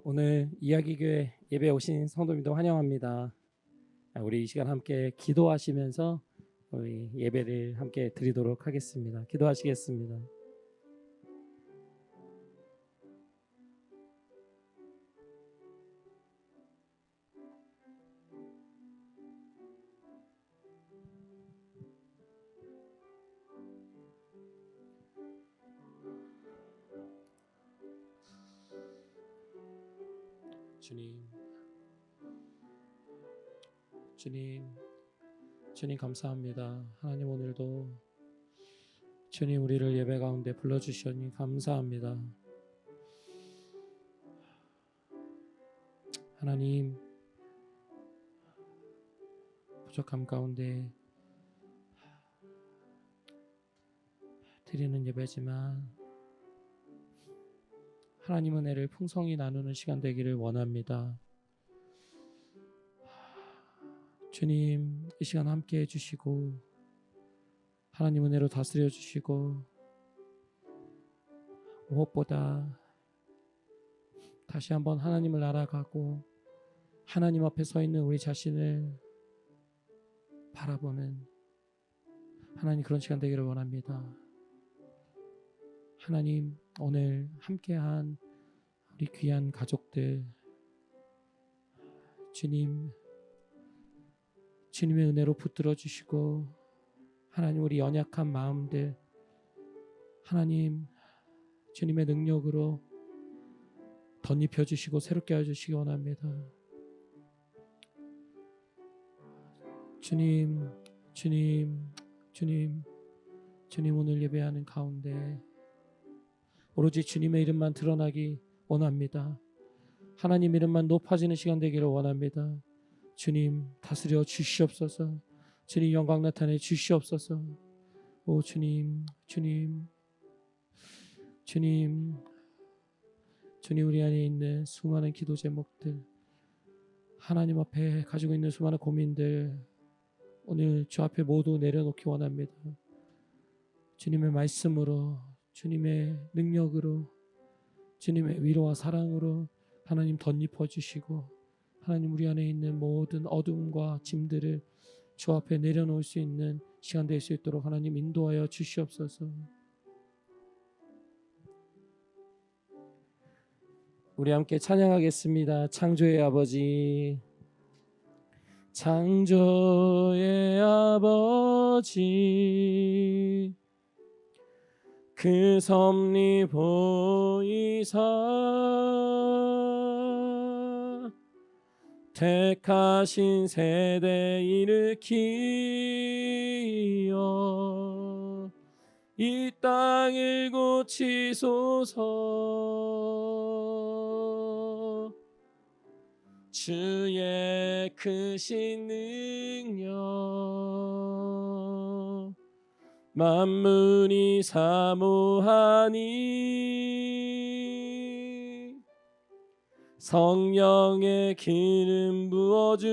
오늘 이야기교회 예배 오신 성도님도 환영합니다. 우리 이 시간 함께 기도하시면서 우리 예배를 함께 드리도록 하겠습니다. 기도하시겠습니다. 주님, 주님, 주님 감사합니다. 하나님 오늘도 주님 우리를 예배 가운데 불러주시니 감사합니다. 하나님 부족함 가운데 드리는 예배지만 하나님 은혜를 풍성히 나누는 시간 되기를 원합니다. 주님 이 시간 함께 해주시고 하나님 은혜로 다스려 주시고 무엇보다 다시 한번 하나님을 알아가고 하나님 앞에 서 있는 우리 자신을 바라보는 하나님 그런 시간 되기를 원합니다. 하나님 오늘 함께한 우리 귀한 가족들 주님의 은혜로 붙들어 주시고 하나님 우리 연약한 마음들 하나님 주님의 능력으로 덧입혀 주시고 새롭게 해주시기 원합니다. 주님 오늘 예배하는 가운데 오로지 주님의 이름만 드러나기 원합니다. 하나님 이름만 높아지는 시간 되기를 원합니다. 주님 다스려 주시옵소서. 주님 영광 나타내 주시옵소서. 오 주님 우리 안에 있는 수많은 기도 제목들 하나님 앞에 가지고 있는 수많은 고민들 오늘 주 앞에 모두 내려놓기 원합니다. 주님의 말씀으로 주님의 능력으로 주님의 위로와 사랑으로 하나님 덧입어 주시고 하나님 우리 안에 있는 모든 어둠과 짐들을 주 앞에 내려놓을 수 있는 시간 될 수 있도록 하나님 인도하여 주시옵소서. 우리 함께 찬양하겠습니다. 창조의 아버지 창조의 아버지 그 섭리 보이사 택하신 세대 일으키어 이 땅을 고치소서. 주의 크신 능력 만물이 사모하니 성령의 기름 부어주사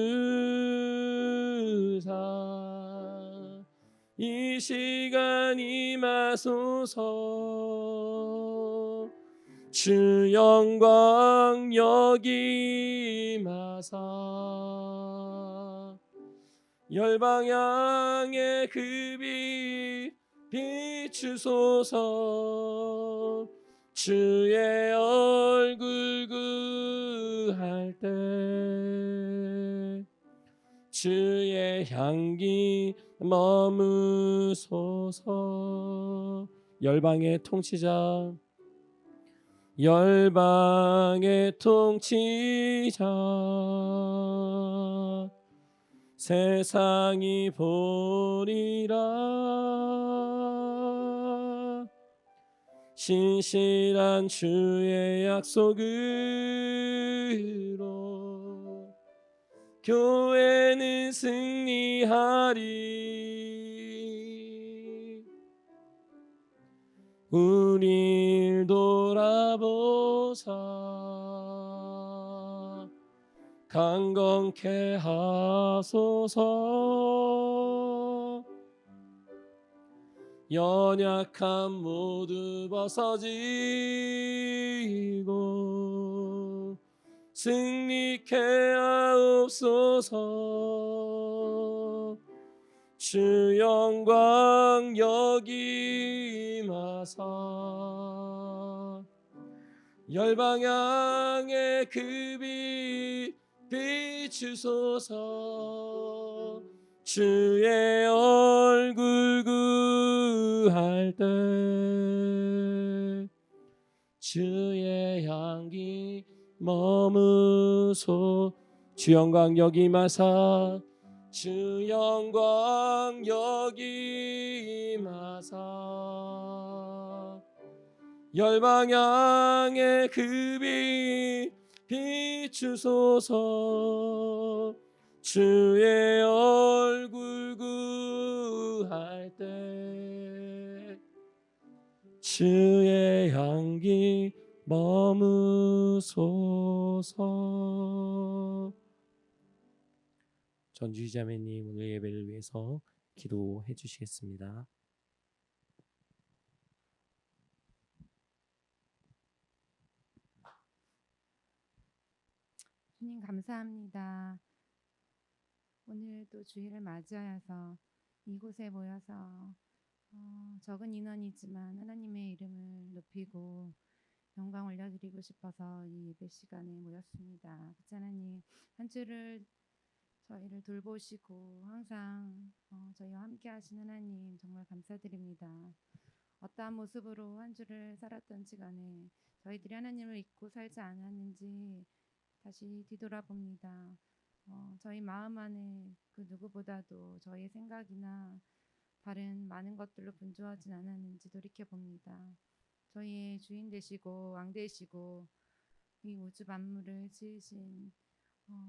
이 시간 임하소서. 주 영광 여기 마사 열방향의 그 빛 비추소서. 주의 얼굴 구할 때 주의 향기 머무소서. 열방의 통치자 세상이 보리라. 신실한 주의 약속으로 교회는 승리하리. 우릴 돌아보사 강건케 하소서. 연약함 모두 벗어지고 승리케 하옵소서. 주 영광 여기 임하사 열방향에 그 빛 비추소서. 주의 얼굴 구할 때 주의 향기 머무소. 주 영광 여기 임하사 주 영광 여기 임하사 열방향에 그 빛 비추소서. 주의 얼굴 구할 때 주의 향기 머무소서. 전주희 자매님 오늘 예배를 위해서 기도해 주시겠습니다. 주님 감사합니다. 오늘 또 주일을 맞이하여서 이곳에 모여서 적은 인원이지만 하나님의 이름을 높이고 영광 올려드리고 싶어서 이 예배 시간에 모였습니다. 하나님 한 주를 저희를 돌보시고 항상 저희와 함께 하신 하나님 정말 감사드립니다. 어떠한 모습으로 한 주를 살았던지 간에 저희들이 하나님을 잊고 살지 않았는지 다시 뒤돌아봅니다. 저희 마음 안에 그 누구보다도 저희의 생각이나 다른 많은 것들로 분주하진 않았는지 돌이켜봅니다. 저희의 주인 되시고 왕 되시고 이 우주 만물을 지으신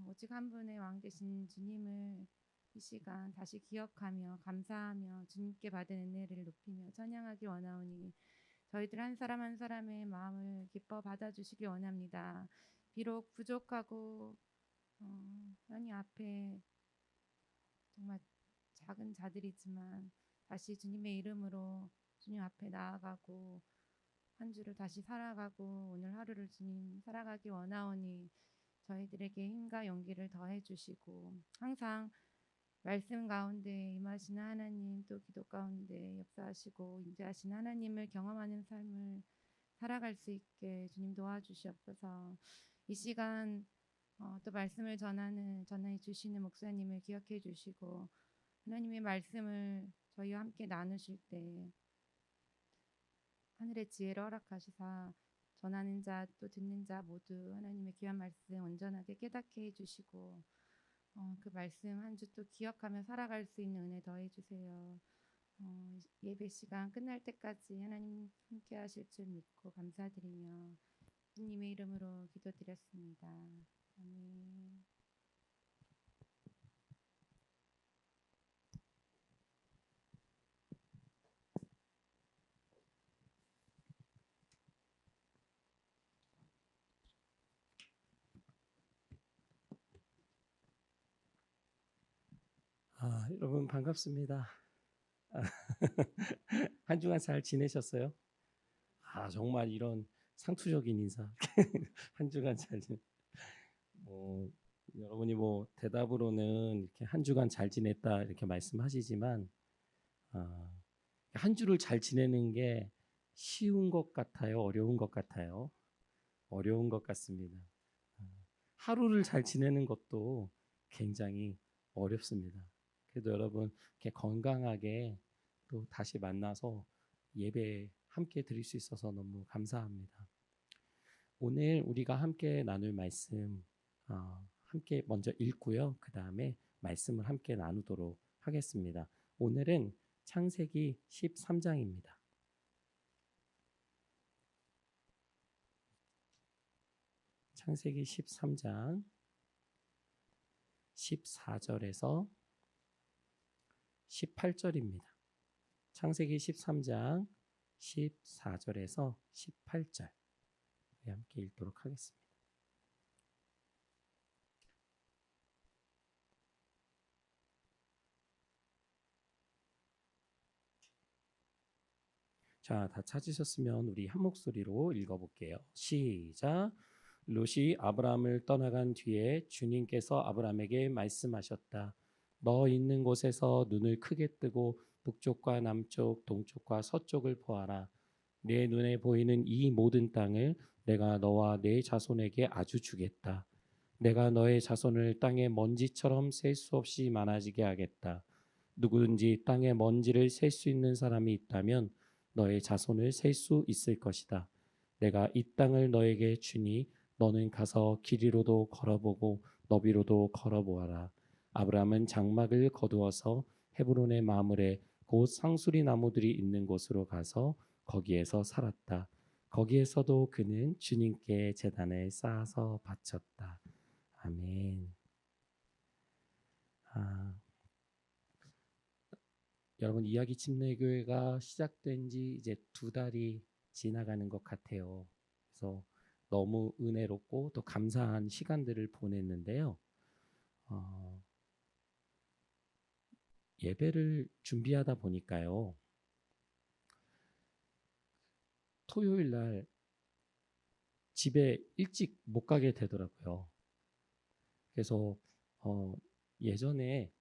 오직 한 분의 왕 되신 주님을 이 시간 다시 기억하며 감사하며 주님께 받은 은혜를 높이며 찬양하기 원하오니 저희들 한 사람 한 사람의 마음을 기뻐 받아주시기 원합니다. 비록 부족하고 하나님 앞에 정말 작은 자들이지만 다시 주님의 이름으로 주님 앞에 나아가고 한 주를 다시 살아가고 오늘 하루를 주님 살아가기 원하오니 저희들에게 힘과 용기를 더해 주시고 항상 말씀 가운데 임하시는 하나님 또 기도 가운데 역사하시고 인자하신 하나님을 경험하는 삶을 살아갈 수 있게 주님 도와주시옵소서. 이 시간 또 말씀을 전해 주시는 목사님을 기억해 주시고 하나님의 말씀을 저희와 함께 나누실 때 하늘의 지혜를 허락하시사 전하는 자 또 듣는 자 모두 하나님의 귀한 말씀 온전하게 깨닫게 해주시고 그 말씀 한 주 또 기억하며 살아갈 수 있는 은혜 더해 주세요. 예배 시간 끝날 때까지 하나님 함께 하실 줄 믿고 감사드리며 주님의 이름으로 기도드렸습니다. 아멘. 여러분 반갑습니다. 한 주간 잘 지내셨어요? 정말 이런 상투적인 인사. 한 주간 잘 여러분이 대답으로는 이렇게 한 주간 잘 지냈다 이렇게 말씀하시지만 한 주를 잘 지내는 게 쉬운 것 같아요? 어려운 것 같아요? 어려운 것 같습니다. 하루를 잘 지내는 것도 굉장히 어렵습니다. 그래도 여러분 이렇게 건강하게 또 다시 만나서 예배 함께 드릴 수 있어서 너무 감사합니다. 오늘 우리가 함께 나눌 말씀 함께 먼저 읽고요. 그 다음에 말씀을 함께 나누도록 하겠습니다. 오늘은 창세기 13장입니다. 창세기 13장 14절에서 18절입니다. 창세기 13장 14절에서 18절 함께 읽도록 하겠습니다. 자, 다 찾으셨으면 우리 한 목소리로 읽어볼게요. 시작. 롯이 아브라함을 떠나간 뒤에 주님께서 아브라함에게 말씀하셨다. 너 있는 곳에서 눈을 크게 뜨고 북쪽과 남쪽, 동쪽과 서쪽을 보아라. 내 눈에 보이는 이 모든 땅을 내가 너와 네 자손에게 아주 주겠다. 내가 너의 자손을 땅의 먼지처럼 셀 수 없이 많아지게 하겠다. 누구든지 땅의 먼지를 셀 수 있는 사람이 있다면 너의 자손을 셀 수 있을 것이다. 내가 이 땅을 너에게 주니 너는 가서 길이로도 걸어보고 너비로도 걸어보아라. 아브라함은 장막을 거두어서 헤브론의 마물에 곧 상수리 나무들이 있는 곳으로 가서 거기에서 살았다. 거기에서도 그는 주님께 제단을 쌓아서 바쳤다. 아멘. 여러분, 이야기 침례교회가 시작된 지 이제 2달이 지나가는 것 같아요. 그래서 너무 은혜롭고 또 감사한 시간들을 보냈는데요. 예배를 준비하다 보니까요. 토요일 날 집에 일찍 못 가게 되더라고요. 그래서 예전에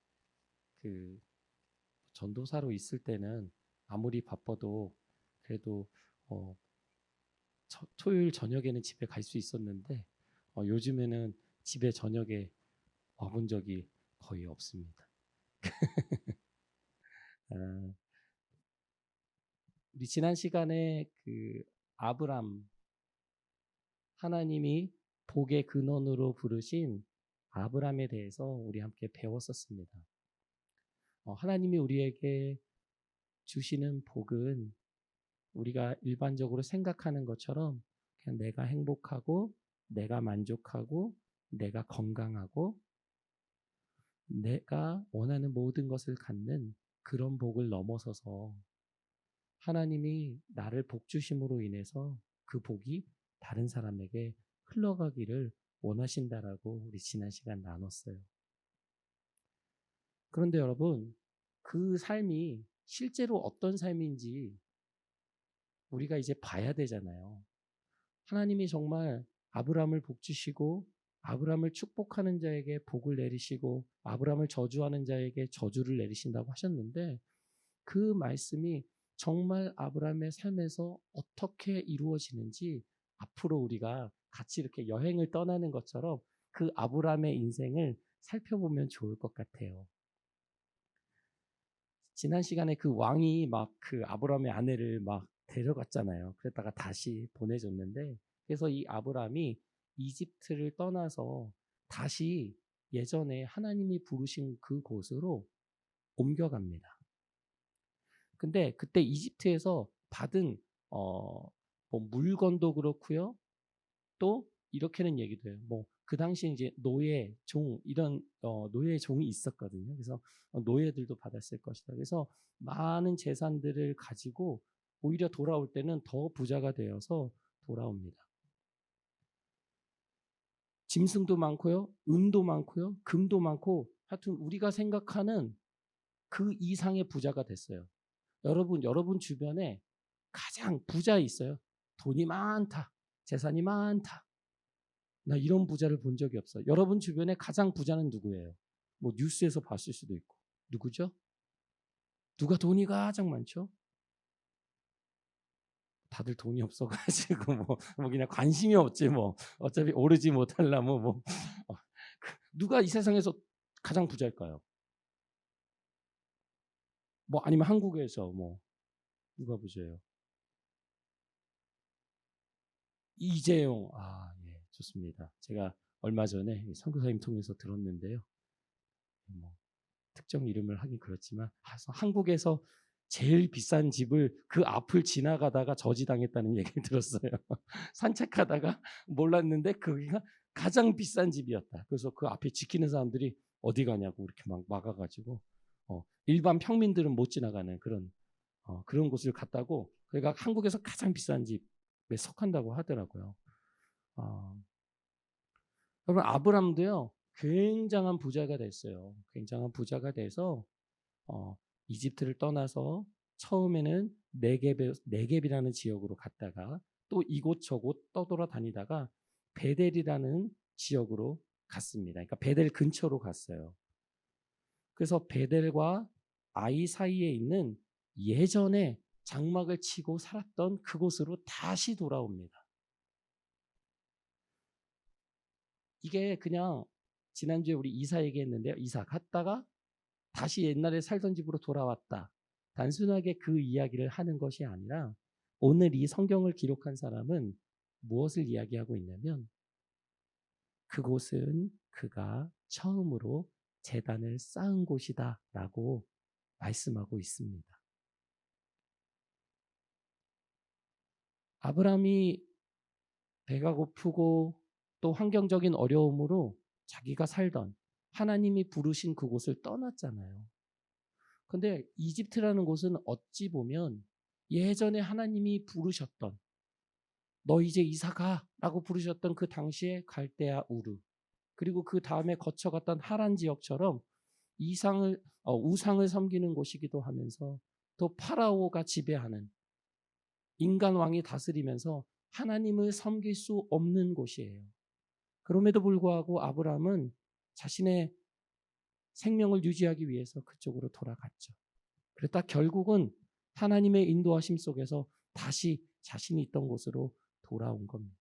그 전도사로 있을 때는 아무리 바빠도 그래도 토요일 저녁에는 집에 갈 수 있었는데 요즘에는 집에 저녁에 와본 적이 거의 없습니다. 우리 지난 시간에 그 아브람, 하나님이 복의 근원으로 부르신 아브람에 대해서 우리 함께 배웠었습니다. 하나님이 우리에게 주시는 복은 우리가 일반적으로 생각하는 것처럼 그냥 내가 행복하고 내가 만족하고 내가 건강하고 내가 원하는 모든 것을 갖는 그런 복을 넘어서서 하나님이 나를 복 주심으로 인해서 그 복이 다른 사람에게 흘러가기를 원하신다라고 우리 지난 시간 나눴어요. 그런데 여러분, 그 삶이 실제로 어떤 삶인지 우리가 이제 봐야 되잖아요. 하나님이 정말 아브라함을 복 주시고 아브라함을 축복하는 자에게 복을 내리시고 아브라함을 저주하는 자에게 저주를 내리신다고 하셨는데 그 말씀이 정말 아브라함의 삶에서 어떻게 이루어지는지 앞으로 우리가 같이 이렇게 여행을 떠나는 것처럼 그 아브라함의 인생을 살펴보면 좋을 것 같아요. 지난 시간에 그 왕이 막 그 아브라함의 아내를 막 데려갔잖아요. 그랬다가 다시 보내줬는데 그래서 이 아브라함이 이집트를 떠나서 다시 예전에 하나님이 부르신 그 곳으로 옮겨갑니다. 근데 그때 이집트에서 받은 뭐 물건도 그렇고요. 또 이렇게는 얘기도 해요. 뭐 그 당시 이제 노예, 종 이런 노예 종이 있었거든요. 그래서 노예들도 받았을 것이다. 그래서 많은 재산들을 가지고 오히려 돌아올 때는 더 부자가 되어서 돌아옵니다. 짐승도 많고요, 은도 많고요, 금도 많고 하여튼 우리가 생각하는 그 이상의 부자가 됐어요. 여러분 주변에 가장 부자 있어요? 돈이 많다, 재산이 많다. 나 이런 부자를 본 적이 없어. 여러분 주변에 가장 부자는 누구예요? 뭐 뉴스에서 봤을 수도 있고. 누구죠? 누가 돈이 가장 많죠? 다들 돈이 없어가지고 뭐 그냥 관심이 없지 뭐 어차피 오르지 못하려면 뭐 누가 이 세상에서 가장 부자일까요? 뭐 아니면 한국에서 뭐 누가 부자예요? 이재용. 예, 좋습니다. 제가 얼마 전에 선교사님 통해서 들었는데요. 뭐 특정 이름을 하긴 그렇지만 한국에서 제일 비싼 집을 그 앞을 지나가다가 저지당했다는 얘기를 들었어요. 산책하다가 몰랐는데 거기가 가장 비싼 집이었다. 그래서 그 앞에 지키는 사람들이 어디 가냐고 이렇게 막 막아가지고 일반 평민들은 못 지나가는 그런 곳을 갔다고. 그러니까 한국에서 가장 비싼 집에 속한다고 하더라고요. 여러분 아브람도요 굉장한 부자가 됐어요. 굉장한 부자가 돼서 이집트를 떠나서 처음에는 네겝이라는 지역으로 갔다가 또 이곳저곳 떠돌아다니다가 베델이라는 지역으로 갔습니다. 그러니까 베델 근처로 갔어요. 그래서 베델과 아이 사이에 있는 예전에 장막을 치고 살았던 그곳으로 다시 돌아옵니다. 이게 그냥 지난주에 우리 이사 얘기했는데요. 이사 갔다가 다시 옛날에 살던 집으로 돌아왔다. 단순하게 그 이야기를 하는 것이 아니라 오늘 이 성경을 기록한 사람은 무엇을 이야기하고 있냐면 그곳은 그가 처음으로 제단을 쌓은 곳이다 라고 말씀하고 있습니다. 아브라함이 배가 고프고 또 환경적인 어려움으로 자기가 살던 하나님이 부르신 그곳을 떠났잖아요. 근데 이집트라는 곳은 어찌 보면 예전에 하나님이 부르셨던 너 이제 이사 가라고 부르셨던 그 당시에 갈대아 우르 그리고 그 다음에 거쳐갔던 하란 지역처럼 우상을 섬기는 곳이기도 하면서 또 파라오가 지배하는 인간 왕이 다스리면서 하나님을 섬길 수 없는 곳이에요. 그럼에도 불구하고 아브라함은 자신의 생명을 유지하기 위해서 그쪽으로 돌아갔죠. 그랬다 결국은 하나님의 인도하심 속에서 다시 자신이 있던 곳으로 돌아온 겁니다.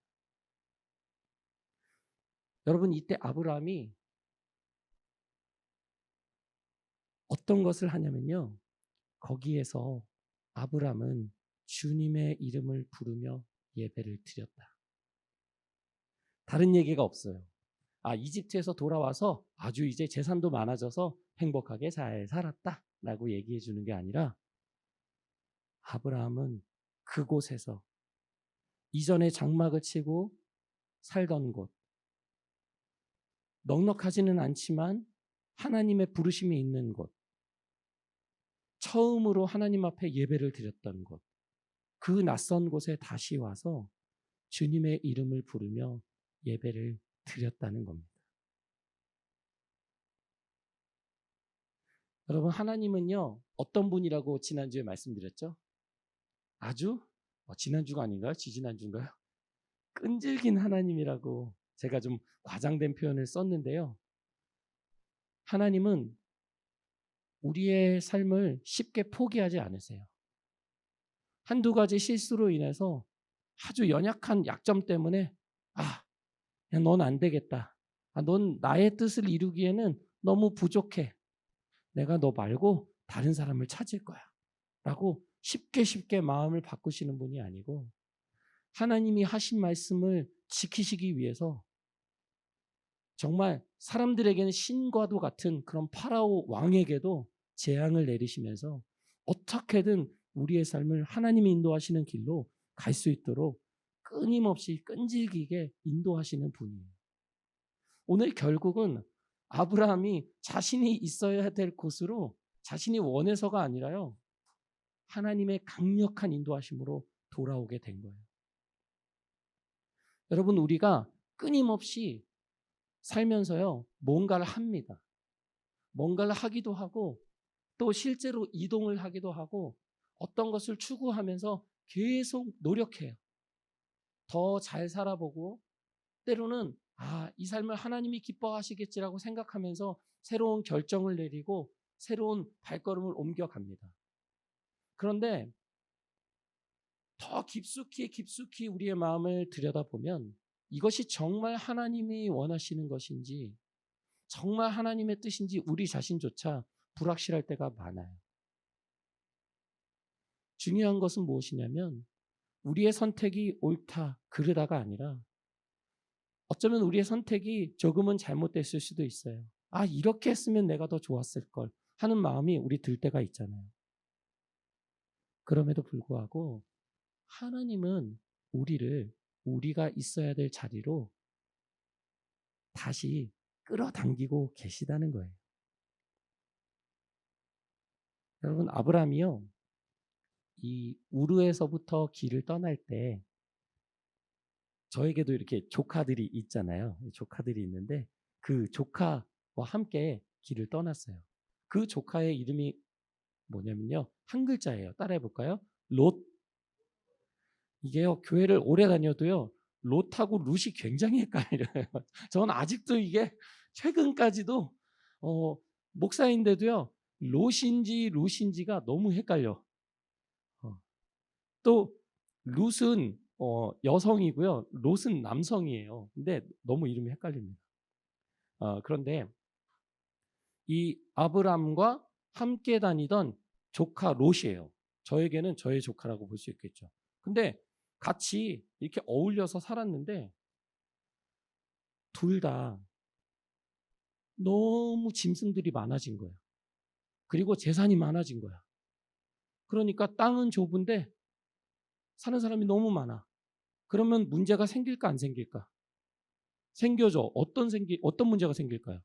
여러분 이때 아브라함이 어떤 것을 하냐면요. 거기에서 아브라함은 주님의 이름을 부르며 예배를 드렸다. 다른 얘기가 없어요. 이집트에서 돌아와서 아주 이제 재산도 많아져서 행복하게 잘 살았다 라고 얘기해 주는 게 아니라 아브라함은 그곳에서 이전에 장막을 치고 살던 곳 넉넉하지는 않지만 하나님의 부르심이 있는 곳 처음으로 하나님 앞에 예배를 드렸던 곳 그 낯선 곳에 다시 와서 주님의 이름을 부르며 예배를 드렸다는 겁니다. 여러분 하나님은요 어떤 분이라고 지난주에 말씀드렸죠? 아주 지난주가 아닌가요? 지지난주인가요? 끈질긴 하나님이라고 제가 좀 과장된 표현을 썼는데요. 하나님은 우리의 삶을 쉽게 포기하지 않으세요. 한두 가지 실수로 인해서 아주 연약한 약점 때문에 넌 안 되겠다. 넌 나의 뜻을 이루기에는 너무 부족해. 내가 너 말고 다른 사람을 찾을 거야. 라고 쉽게 마음을 바꾸시는 분이 아니고 하나님이 하신 말씀을 지키시기 위해서 정말 사람들에게는 신과도 같은 그런 파라오 왕에게도 재앙을 내리시면서 어떻게든 우리의 삶을 하나님이 인도하시는 길로 갈 수 있도록 끊임없이 끈질기게 인도하시는 분이에요. 오늘 결국은 아브라함이 자신이 있어야 될 곳으로 자신이 원해서가 아니라요. 하나님의 강력한 인도하심으로 돌아오게 된 거예요. 여러분 우리가 끊임없이 살면서요. 뭔가를 합니다. 뭔가를 하기도 하고 또 실제로 이동을 하기도 하고 어떤 것을 추구하면서 계속 노력해요. 더 잘 살아보고 때로는 이 삶을 하나님이 기뻐하시겠지라고 생각하면서 새로운 결정을 내리고 새로운 발걸음을 옮겨갑니다. 그런데 더 깊숙이 우리의 마음을 들여다보면 이것이 정말 하나님이 원하시는 것인지 정말 하나님의 뜻인지 우리 자신조차 불확실할 때가 많아요. 중요한 것은 무엇이냐면 우리의 선택이 옳다, 그르다가 아니라 어쩌면 우리의 선택이 조금은 잘못됐을 수도 있어요. 이렇게 했으면 내가 더 좋았을 걸 하는 마음이 우리 들 때가 있잖아요. 그럼에도 불구하고 하나님은 우리를 우리가 있어야 될 자리로 다시 끌어당기고 계시다는 거예요. 여러분 아브라함이요. 이 우르에서부터 길을 떠날 때 저에게도 이렇게 조카들이 있잖아요. 조카들이 있는데 그 조카와 함께 길을 떠났어요. 그 조카의 이름이 뭐냐면요. 한 글자예요. 따라해 볼까요? 롯. 이게요. 교회를 오래 다녀도요. 롯하고 룻이 굉장히 헷갈려요. 저는 아직도 이게 최근까지도 목사인데도요. 롯인지 룻인지가 너무 헷갈려. 또 룻은 여성이고요. 롯은 남성이에요. 근데 너무 이름이 헷갈립니다. 그런데 이 아브람과 함께 다니던 조카 롯이에요. 저에게는 저의 조카라고 볼 수 있겠죠. 근데 같이 이렇게 어울려서 살았는데 둘 다 너무 짐승들이 많아진 거예요. 그리고 재산이 많아진 거야. 그러니까 땅은 좁은데 사는 사람이 너무 많아. 그러면 문제가 생길까 안 생길까? 생겨져. 어떤 문제가 생길까요?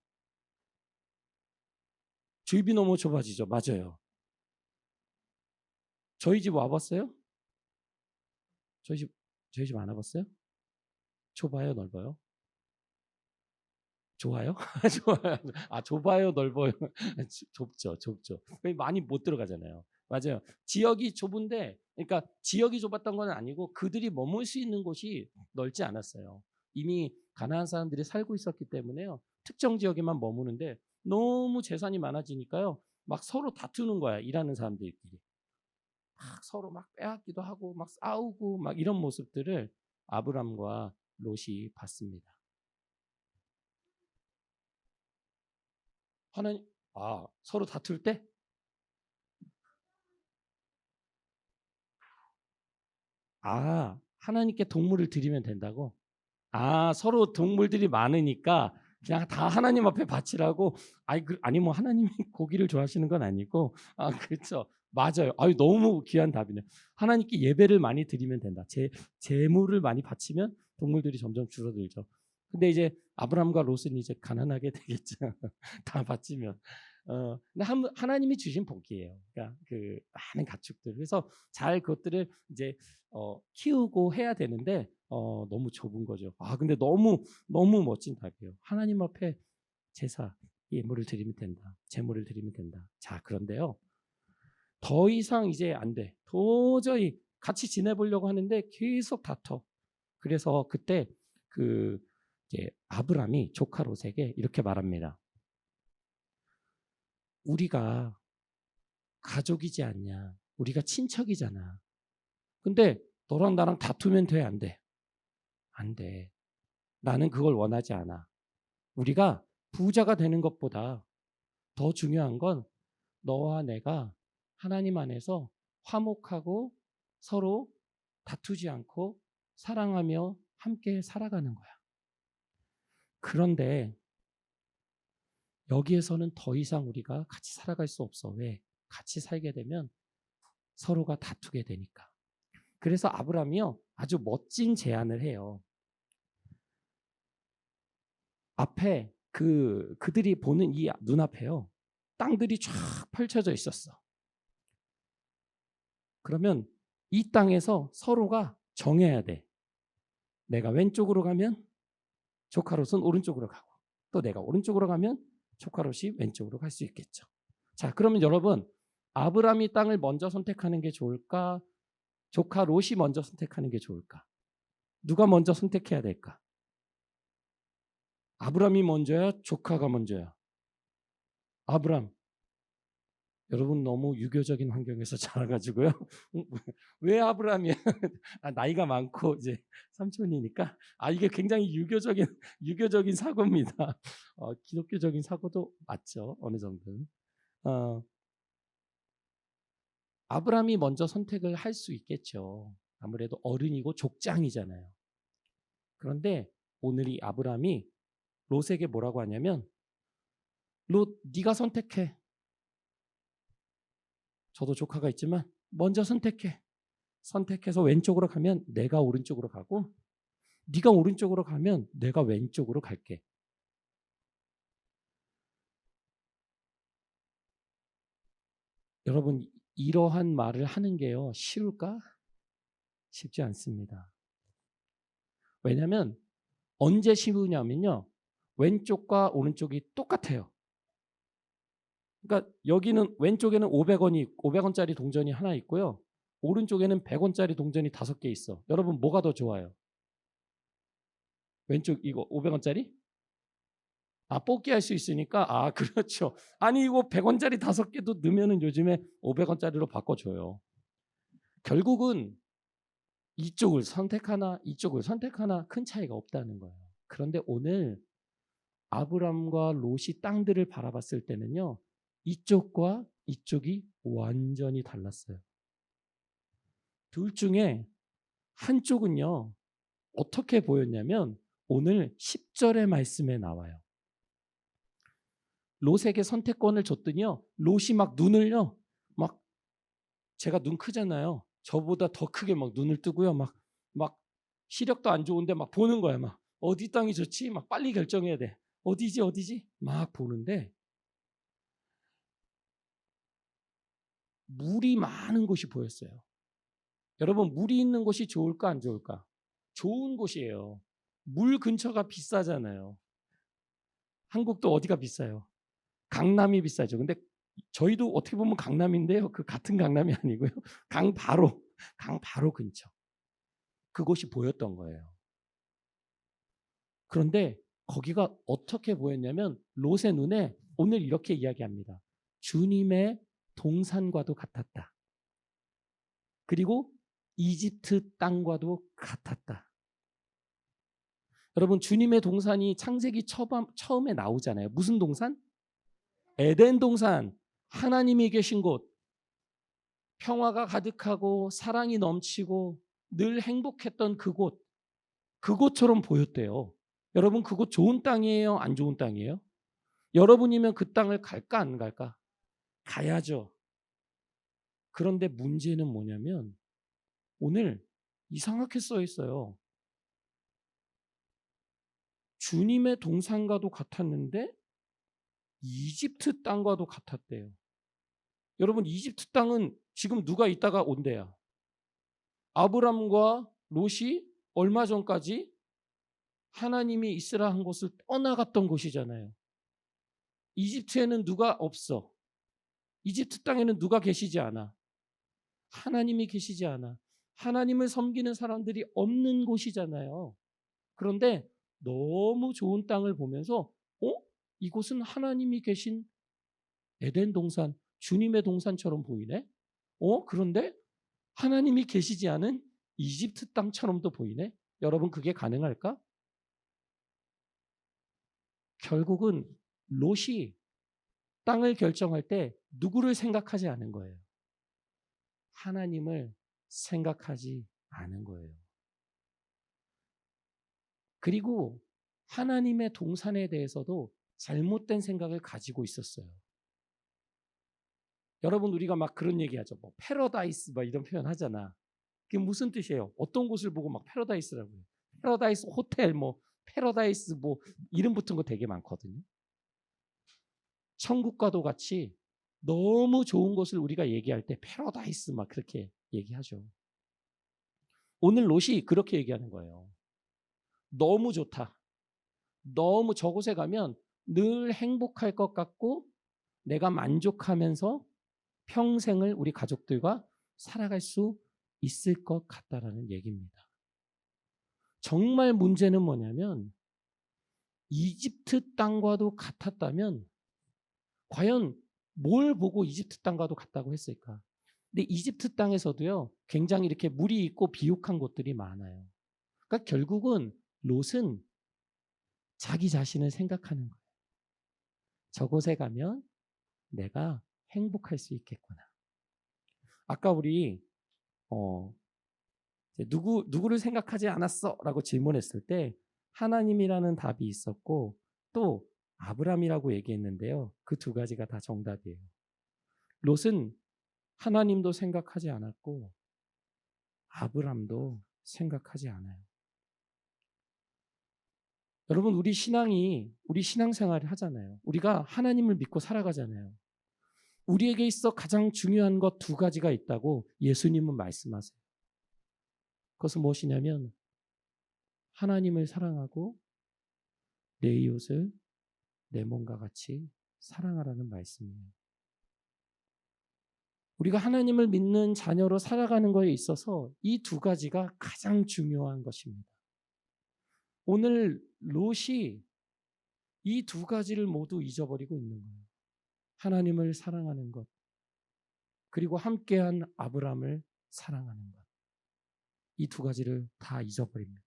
주입이 너무 좁아지죠. 맞아요. 저희 집 와봤어요? 저희 집 안 와봤어요? 좁아요, 넓어요? 좋아요? 좋아요. 좁아요, 넓어요? 좁죠. 많이 못 들어가잖아요. 맞아요. 지역이 좁은데, 그러니까 지역이 좁았던 건 아니고 그들이 머물 수 있는 곳이 넓지 않았어요. 이미 가나안 사람들이 살고 있었기 때문에요. 특정 지역에만 머무는데 너무 재산이 많아지니까요. 막 서로 다투는 거야, 일하는 사람들끼리. 막 서로 막 빼앗기도 하고 막 싸우고 막 이런 모습들을 아브람과 롯이 봤습니다. 하나님, 서로 다툴 때? 하나님께 동물을 드리면 된다고? 서로 동물들이 많으니까 그냥 다 하나님 앞에 바치라고? 아니, 뭐 하나님이 고기를 좋아하시는 건 아니고, 그렇죠. 맞아요. 너무 귀한 답이네. 하나님께 예배를 많이 드리면 된다. 재물을 많이 바치면 동물들이 점점 줄어들죠. 근데 이제 아브람과 롯은 이제 가난하게 되겠죠. 다 바치면. 근데 하나님이 주신 복이에요. 그러니까 그 많은 가축들. 그래서 잘 그것들을 이제 키우고 해야 되는데 너무 좁은 거죠. 근데 너무 멋진 답이에요. 하나님 앞에 제사, 예물을 드리면 된다. 제물을 드리면 된다. 자, 그런데요. 더 이상 이제 안 돼. 도저히 같이 지내보려고 하는데 계속 다퉈. 그래서 그때 이제 아브람이 조카 롯에게 이렇게 말합니다. 우리가 가족이지 않냐? 우리가 친척이잖아. 근데 너랑 나랑 다투면 돼, 안 돼? 안 돼. 나는 그걸 원하지 않아. 우리가 부자가 되는 것보다 더 중요한 건 너와 내가 하나님 안에서 화목하고 서로 다투지 않고 사랑하며 함께 살아가는 거야. 그런데 여기에서는 더 이상 우리가 같이 살아갈 수 없어. 왜? 같이 살게 되면 서로가 다투게 되니까. 그래서 아브람이요, 아주 멋진 제안을 해요. 앞에 그들이 보는 이 눈앞에요, 땅들이 쫙 펼쳐져 있었어. 그러면 이 땅에서 서로가 정해야 돼. 내가 왼쪽으로 가면 조카 롯은 오른쪽으로 가고, 또 내가 오른쪽으로 가면 조카 롯이 왼쪽으로 갈 수 있겠죠. 자, 그러면 여러분, 아브람이 땅을 먼저 선택하는 게 좋을까? 조카 롯이 먼저 선택하는 게 좋을까? 누가 먼저 선택해야 될까? 아브람이 먼저야? 조카가 먼저야? 아브람. 여러분 너무 유교적인 환경에서 자라가지고요. 왜 아브람이야? 나이가 많고 이제 삼촌이니까. 이게 굉장히 유교적인 사고입니다. 기독교적인 사고도 맞죠, 어느 정도는. 아브람이 먼저 선택을 할 수 있겠죠. 아무래도 어른이고 족장이잖아요. 그런데 오늘 이 아브람이 롯에게 뭐라고 하냐면, 롯, 네가 선택해. 저도 조카가 있지만 먼저 선택해. 선택해서 왼쪽으로 가면 내가 오른쪽으로 가고, 네가 오른쪽으로 가면 내가 왼쪽으로 갈게. 여러분, 이러한 말을 하는 게요, 쉬울까? 쉽지 않습니다. 왜냐하면 언제 쉬우냐면요, 왼쪽과 오른쪽이 똑같아요. 그러니까 여기는 왼쪽에는 500원짜리 동전이 하나 있고요, 오른쪽에는 100원짜리 동전이 5개 있어. 여러분, 뭐가 더 좋아요? 왼쪽 이거 500원짜리? 뽑기 할 수 있으니까 그렇죠. 아니 이거 100원짜리 5개도 넣으면은 요즘에 500원짜리로 바꿔줘요. 결국은 이쪽을 선택하나 이쪽을 선택하나 큰 차이가 없다는 거예요. 그런데 오늘 아브람과 롯이 땅들을 바라봤을 때는요. 이쪽과 이쪽이 완전히 달랐어요. 둘 중에 한쪽은요. 어떻게 보였냐면 오늘 10절의 말씀에 나와요. 롯에게 선택권을 줬더니요. 롯이 막 눈을요. 막 제가 눈 크잖아요. 저보다 더 크게 막 눈을 뜨고요. 막 시력도 안 좋은데 막 보는 거야. 막 어디 땅이 좋지? 막 빨리 결정해야 돼. 어디지? 막 보는데 물이 많은 곳이 보였어요. 여러분 물이 있는 곳이 좋을까 안 좋을까? 좋은 곳이에요. 물 근처가 비싸잖아요. 한국도 어디가 비싸요? 강남이 비싸죠. 근데 저희도 어떻게 보면 강남인데요. 그 같은 강남이 아니고요. 강 바로 근처. 그곳이 보였던 거예요. 그런데 거기가 어떻게 보였냐면 롯의 눈에 오늘 이렇게 이야기합니다. 주님의 동산과도 같았다. 그리고 이집트 땅과도 같았다. 여러분 주님의 동산이 창세기 처음에 나오잖아요. 무슨 동산? 에덴 동산. 하나님이 계신 곳. 평화가 가득하고 사랑이 넘치고 늘 행복했던 그곳. 그곳처럼 보였대요. 여러분 그곳 좋은 땅이에요? 안 좋은 땅이에요? 여러분이면 그 땅을 갈까 안 갈까? 가야죠. 그런데 문제는 뭐냐면 오늘 이상하게 써 있어요. 주님의 동산과도 같았는데 이집트 땅과도 같았대요. 여러분 이집트 땅은 지금 누가 있다가 온대요. 아브람과 롯이 얼마 전까지 하나님이 있으라 한 곳을 떠나갔던 곳이잖아요. 이집트에는 누가 없어. 이집트 땅에는 누가 계시지 않아. 하나님이 계시지 않아. 하나님을 섬기는 사람들이 없는 곳이잖아요. 그런데 너무 좋은 땅을 보면서 이곳은 하나님이 계신 에덴 동산, 주님의 동산처럼 보이네. 그런데 하나님이 계시지 않은 이집트 땅처럼도 보이네. 여러분 그게 가능할까? 결국은 롯이 땅을 결정할 때 누구를 생각하지 않은 거예요. 하나님을 생각하지 않은 거예요. 그리고 하나님의 동산에 대해서도 잘못된 생각을 가지고 있었어요. 여러분 우리가 막 그런 얘기하죠. 뭐 패러다이스 막 이런 표현 하잖아. 그게 무슨 뜻이에요? 어떤 곳을 보고 막 패러다이스라고 해요. 패러다이스 호텔 뭐 패러다이스 뭐 이름 붙은 거 되게 많거든요. 천국과도 같이 너무 좋은 곳을 우리가 얘기할 때 패러다이스 막 그렇게 얘기하죠. 오늘 롯이 그렇게 얘기하는 거예요. 너무 좋다. 너무 저곳에 가면 늘 행복할 것 같고 내가 만족하면서 평생을 우리 가족들과 살아갈 수 있을 것 같다라는 얘기입니다. 정말 문제는 뭐냐면 이집트 땅과도 같았다면 과연 뭘 보고 이집트 땅과도 같다고 했을까? 근데 이집트 땅에서도요 굉장히 이렇게 물이 있고 비옥한 곳들이 많아요. 그러니까 결국은 롯은 자기 자신을 생각하는 거예요. 저곳에 가면 내가 행복할 수 있겠구나. 아까 우리 누구를 생각하지 않았어라고 질문했을 때 하나님이라는 답이 있었고 또 아브람이라고 얘기했는데요. 그 두 가지가 다 정답이에요. 롯은 하나님도 생각하지 않았고 아브람도 생각하지 않아요. 여러분 우리 신앙생활을 하잖아요. 우리가 하나님을 믿고 살아가잖아요. 우리에게 있어 가장 중요한 것 두 가지가 있다고 예수님은 말씀하세요. 그것은 무엇이냐면 하나님을 사랑하고 내 이웃을 내 몸과 같이 사랑하라는 말씀이에요. 우리가 하나님을 믿는 자녀로 살아가는 것에 있어서 이 두 가지가 가장 중요한 것입니다. 오늘 롯이 이 두 가지를 모두 잊어버리고 있는 거예요. 하나님을 사랑하는 것, 그리고 함께한 아브라함을 사랑하는 것. 이 두 가지를 다 잊어버립니다.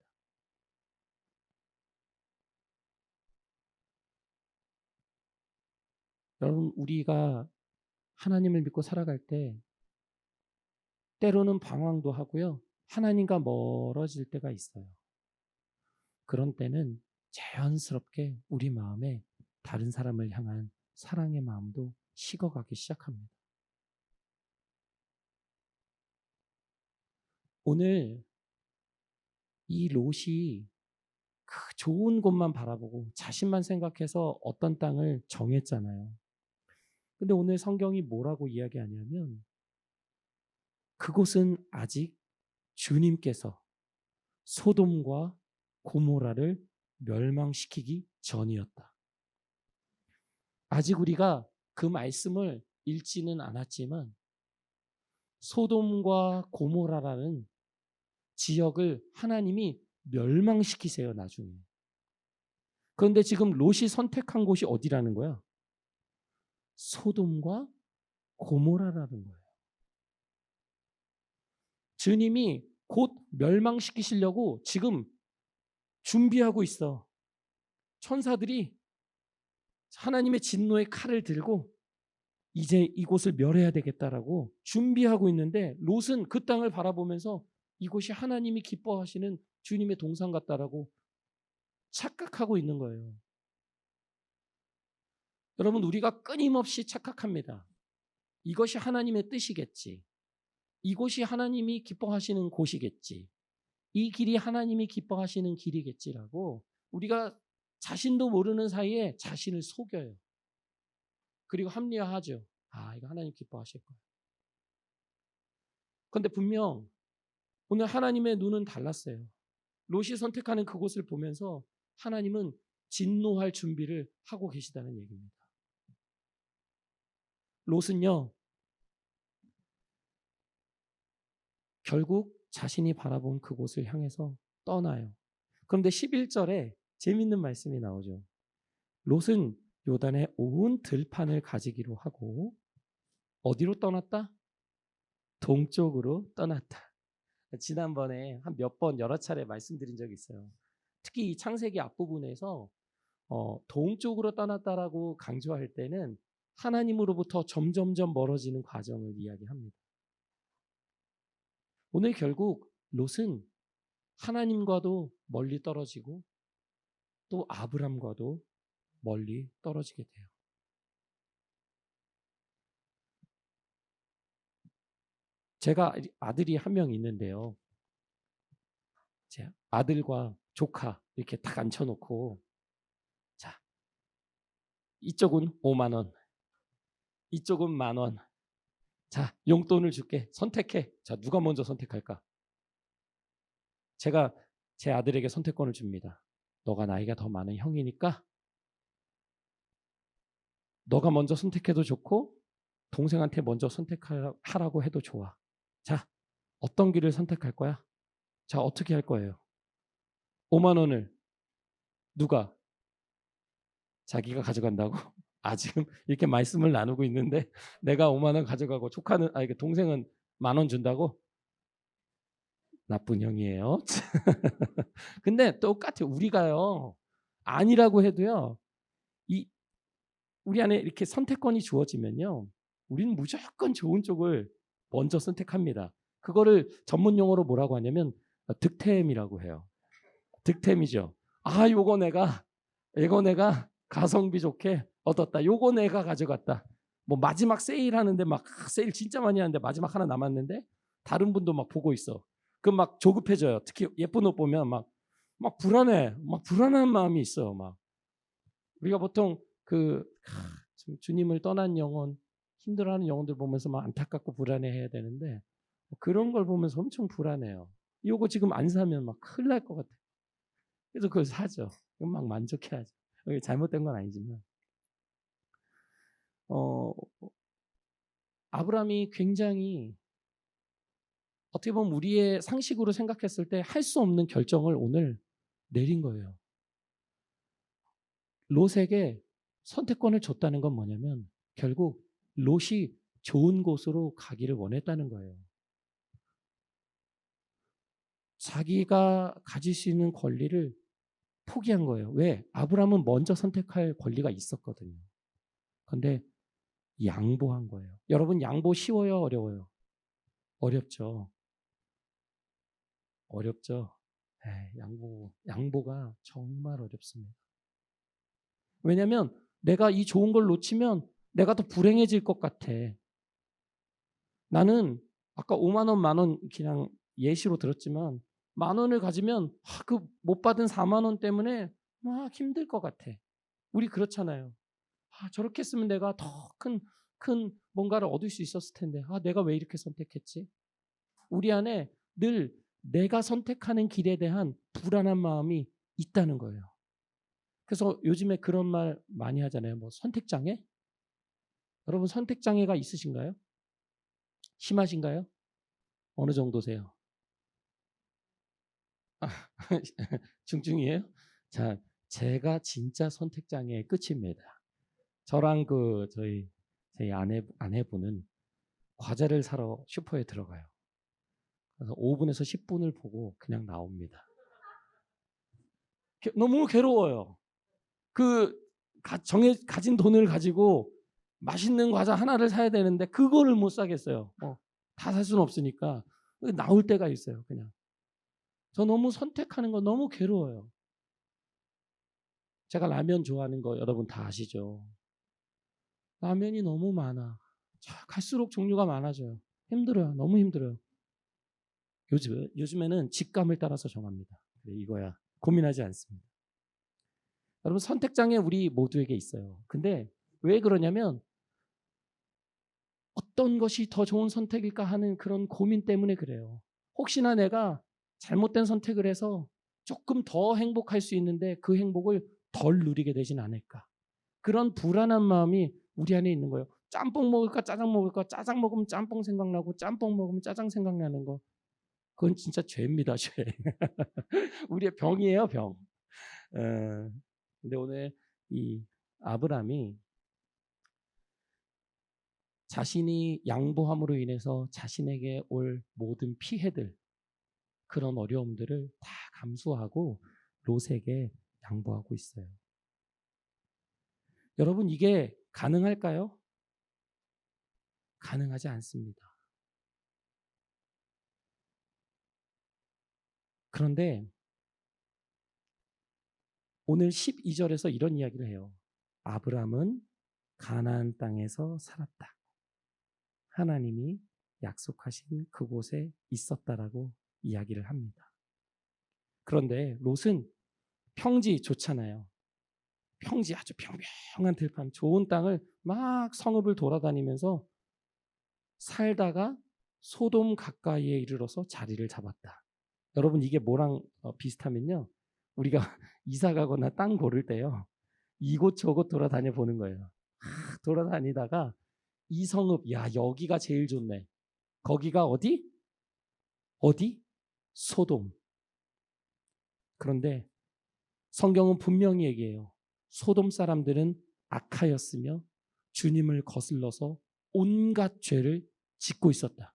여러분, 우리가 하나님을 믿고 살아갈 때 때로는 방황도 하고요. 하나님과 멀어질 때가 있어요. 그런 때는 자연스럽게 우리 마음에 다른 사람을 향한 사랑의 마음도 식어가기 시작합니다. 오늘 이 롯이 그 좋은 곳만 바라보고 자신만 생각해서 어떤 땅을 정했잖아요. 근데 오늘 성경이 뭐라고 이야기하냐면 그곳은 아직 주님께서 소돔과 고모라를 멸망시키기 전이었다. 아직 우리가 그 말씀을 읽지는 않았지만 소돔과 고모라라는 지역을 하나님이 멸망시키세요, 나중에. 그런데 지금 롯이 선택한 곳이 어디라는 거야? 소돔과 고모라라는 거예요. 주님이 곧 멸망시키시려고 지금 준비하고 있어. 천사들이 하나님의 진노의 칼을 들고 이제 이곳을 멸해야 되겠다라고 준비하고 있는데 롯은 그 땅을 바라보면서 이곳이 하나님이 기뻐하시는 주님의 동산 같다라고 착각하고 있는 거예요. 여러분, 우리가 끊임없이 착각합니다. 이것이 하나님의 뜻이겠지. 이곳이 하나님이 기뻐하시는 곳이겠지. 이 길이 하나님이 기뻐하시는 길이겠지라고 우리가 자신도 모르는 사이에 자신을 속여요. 그리고 합리화하죠. 아, 이거 하나님 기뻐하실 거야. 그런데 분명 오늘 하나님의 눈은 달랐어요. 롯이 선택하는 그곳을 보면서 하나님은 진노할 준비를 하고 계시다는 얘기입니다. 롯은요, 결국 자신이 바라본 그곳을 향해서 떠나요. 그런데 11절에 재밌는 말씀이 나오죠. 롯은 요단의 온 들판을 가지기로 하고 어디로 떠났다? 동쪽으로 떠났다. 지난번에 한 몇 번 여러 차례 말씀드린 적이 있어요. 특히 이 창세기 앞부분에서 동쪽으로 떠났다라고 강조할 때는 하나님으로부터 점점점 멀어지는 과정을 이야기합니다. 오늘 결국 롯은 하나님과도 멀리 떨어지고 또 아브람과도 멀리 떨어지게 돼요. 제가 아들이 한 명 있는데요. 제 아들과 조카 이렇게 딱 앉혀놓고 자, 이쪽은 5만 원, 이쪽은 10,000원. 자, 용돈을 줄게. 선택해. 자, 누가 먼저 선택할까? 제가 제 아들에게 선택권을 줍니다. 너가 나이가 더 많은 형이니까 너가 먼저 선택해도 좋고 동생한테 먼저 선택하라고 해도 좋아. 자, 어떤 길을 선택할 거야? 자, 어떻게 할 거예요? 5만 원을 누가? 자기가 가져간다고? 아, 지금 이렇게 말씀을 나누고 있는데 내가 5만 원 가져가고 조카는 동생은 10,000원 준다고? 나쁜 형이에요. 근데 똑같아요. 우리가요. 아니라고 해도요. 우리 안에 이렇게 선택권이 주어지면요. 우리는 무조건 좋은 쪽을 먼저 선택합니다. 그거를 전문 용어로 뭐라고 하냐면 득템이라고 해요. 득템이죠. 아, 이거 내가 가성비 좋게 얻었다. 요거 내가 가져갔다. 뭐 마지막 세일하는데 막 세일 진짜 많이 하는데 마지막 하나 남았는데 다른 분도 막 보고 있어. 그럼 막 조급해져요. 특히 예쁜 옷 보면 막 불안해. 막 불안한 마음이 있어. 막 우리가 보통 주님을 떠난 영혼, 힘들어하는 영혼들 보면서 막 안타깝고 불안해해야 되는데 그런 걸 보면서 엄청 불안해요. 이거 지금 안 사면 막 큰일 날 것 같아. 그래서 그걸 사죠. 막 만족해야죠. 잘못된 건 아니지만 아브라함이 굉장히 어떻게 보면 우리의 상식으로 생각했을 때 할 수 없는 결정을 오늘 내린 거예요. 롯에게 선택권을 줬다는 건 뭐냐면 결국 롯이 좋은 곳으로 가기를 원했다는 거예요. 자기가 가질 수 있는 권리를 포기한 거예요. 왜? 아브라함은 먼저 선택할 권리가 있었거든요. 근데 양보한 거예요. 여러분, 양보 쉬워요, 어려워요? 어렵죠. 어렵죠. 양보가 정말 어렵습니다. 왜냐면 내가 이 좋은 걸 놓치면 내가 더 불행해질 것 같아. 나는 아까 5만 원, 만 원 그냥 예시로 들었지만 만 원을 가지면 그 못 받은 4만 원 때문에 막 힘들 것 같아. 우리 그렇잖아요. 저렇게 했으면 내가 더 큰 뭔가를 얻을 수 있었을 텐데 내가 왜 이렇게 선택했지? 우리 안에 늘 내가 선택하는 길에 대한 불안한 마음이 있다는 거예요. 그래서 요즘에 그런 말 많이 하잖아요. 뭐 선택장애? 여러분 선택장애가 있으신가요? 심하신가요? 어느 정도세요? 중증이에요? 자, 제가 진짜 선택장애의 끝입니다. 저랑 저희 아내분은 과자를 사러 슈퍼에 들어가요. 그래서 5분에서 10분을 보고 그냥 나옵니다. 너무 괴로워요. 가진 돈을 가지고 맛있는 과자 하나를 사야 되는데 그거를 못 사겠어요. 다 살 수는 없으니까 나올 때가 있어요. 그냥 저 너무 선택하는 거 너무 괴로워요. 제가 라면 좋아하는 거 여러분 다 아시죠? 라면이 너무 많아. 갈수록 종류가 많아져요. 힘들어요. 너무 힘들어요. 요즘에는 직감을 따라서 정합니다. 그래, 이거야. 고민하지 않습니다. 여러분 선택장애 우리 모두에게 있어요. 근데 왜 그러냐면 어떤 것이 더 좋은 선택일까 하는 그런 고민 때문에 그래요. 혹시나 내가 잘못된 선택을 해서 조금 더 행복할 수 있는데 그 행복을 덜 누리게 되진 않을까. 그런 불안한 마음이 우리 안에 있는 거예요. 짬뽕 먹을까 짜장 먹을까, 짜장 먹으면 짬뽕 생각나고 짬뽕 먹으면 짜장 생각나는 거. 그건 진짜 죄입니다, 죄. 우리의 병이에요, 병. 근데 오늘 이 아브람이 자신이 양보함으로 인해서 자신에게 올 모든 피해들, 그런 어려움들을 다 감수하고 롯에게 양보하고 있어요. 여러분, 이게 가능할까요? 가능하지 않습니다. 그런데 오늘 12절에서 이런 이야기를 해요. 아브람은 가나안 땅에서 살았다. 하나님이 약속하신 그곳에 있었다라고 이야기를 합니다. 그런데 롯은 평지 좋잖아요. 평지 아주 평평한 들판, 좋은 땅을 막 성읍을 돌아다니면서 살다가 소돔 가까이에 이르러서 자리를 잡았다. 여러분 이게 뭐랑 비슷하면요. 우리가 이사 가거나 땅 고를 때요. 이곳저곳 돌아다녀 보는 거예요. 돌아다니다가 이 성읍, 야 여기가 제일 좋네. 거기가 어디? 어디? 소돔. 그런데 성경은 분명히 얘기해요. 소돔 사람들은 악하였으며 주님을 거슬러서 온갖 죄를 짓고 있었다.